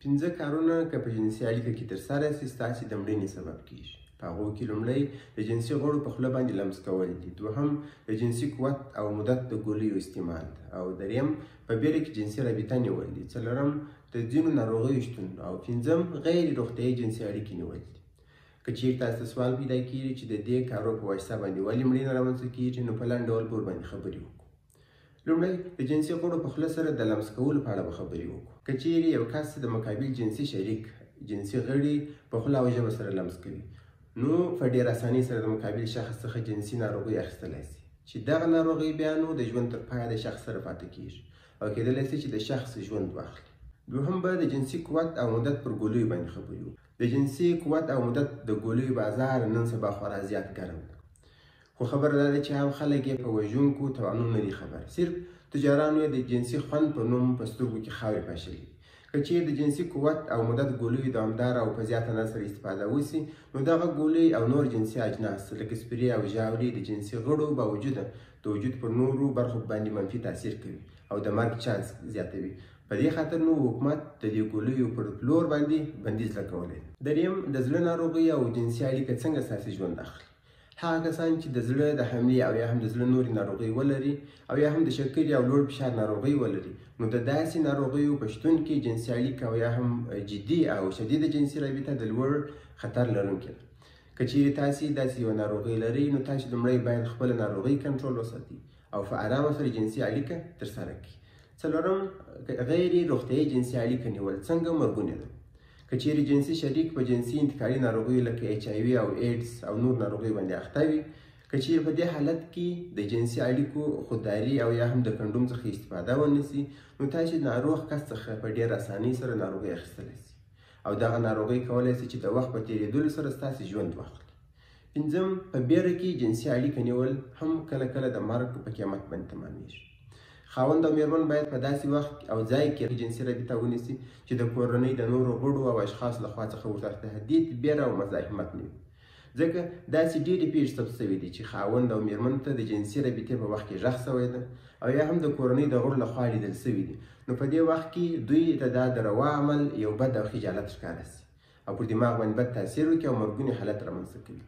پنځه کارونه که په جنسي اړیکه کې ترسره سي ستاسې د مړینې سبب کیږي. په هغو کې لومړی د جنسي غړو په خوله باندې لمس کول دي، دوهم د جنسي قوت او مدت د ګولیو استعمال ده، او دریم په بیره کې جنسي رابطه نیول دي، څلورم د ځینو ناروغیو شتون، او پنځم غیر روغتیایي جنسي اړیکې نیول دي. که چیرې تاسو ته سوال پیدا کیږي چې د دې کارو په واسطه باندې ولې مړینه رامنځته کیږي، نو په لنډ ډول به ورباندې خبرې وکړو. لومړی د جنسي غړو په خوله سره د لمس کولو په اړه به خبرې وکړو. که چیرې یو کس د مقابل جنسي شریک جنسي غړي په خوله او ژبه سره لمس کوي، نو په ډېر اسانۍ سره د مقابل شخص څخه جنسي ناروغي اخیستلی سي، چې دغه ناروغي بیا نو د ژوند تر پایه د شخص سره پاتې کیږي او کیدلی سي چې د شخص ژوند واخلي. دوهم به د جنسي قوت او مدت پر ګولیو باندې خبرې وکړو. د جنسي قوت او مدت د ګولیو بازار نن سبا خورا زیات ګرم ده، خو خبره دا ده چې هم خلک یې په وژونکو توانونو نه دي خبر، صرف تجارانو یې د جنسي خوند په نوم په سترګو کې خاورې پاشلي. که چیرې د جنسي قوت او مدت ګولیو دوامداره او په زیاته اندازه سره استفاده وسي، نو دغه ګولۍ او نور جنسي اجناس لکه سپرې او ژاولې د جنسي غړو باوجوده د وجود پر نورو برخو باندې منفي تاثیر کوي او د مرګ چانس زیاتوي. په دې خاطر نو حکومت د دې ګولیو پر پلور باندې بندیز لګولی. دریم د زړه ناروغي او جنسي اړیکه څنګه ستاسې ژوند اخلي. هغه کسان چې د زړه د حملې او یا هم د زړه نورې ناروغۍ ولري او یا هم د شکرې او لوړ فشار ناروغۍ ولري، نو د داسې ناروغیو په شتون کې جنسي اړیکه او یا هم جدي او شدیده جنسي رابطه د لوړ خطر لرونکې ده. که چیرې تاسې داسې یوه ناروغۍ لرئ، نو تاسې لومړی باید خپله ناروغۍ کنټرول وساتئ او په ارامه سره جنسي اړیکه ترسره کړئ. څلورم، غیر روغتیایي جنسي اړیکه نیول څنګه مرګونې ده. که چیرې جنسي شریک په جنسي انتقالي ناروغیو لکه HIV او ایډز او نور ناروغیو باندې اخته وي، که چیرې په دې حالت کې د جنسي اړیکو خودداري او یا هم د کنډوم څخه استفاده ونه سي، نو تاسې د ناروغ کس څخه په ډېر اسانۍ سره ناروغي اخیستلی سي او دغه ناروغۍ کولی سي چې د وخت په تېرېدلو سره ستاسې ژوند واخلي. پنځم، په بیره کې جنسي اړیکه نیول هم کله کله د مرګ په قیامت باندې تمامیږي. خاوند او میرمن باید په داسې وخت او ځای کې جنسي رابطه ونیسي چې د کورنۍ د نورو غړو او اشخاصو لخوا څخه ورته تهدید، بیره او مزاحمت نه وي، ځکه داسې ډېرې پېښې ثبت شوي دي چې خاوند او میرمن ته د جنسي رابطې په وخت کې غږ شوی ده او یا هم د کورنۍ د غړو لخوا لیدل شوي دي، نو په دې وخت کې دوی ته دا د روا عمل یو بد او خجالت ښکاره سي او پر دماغ باندې بد تاثیر وکړي او مرګونی حالت رامنځته کوي.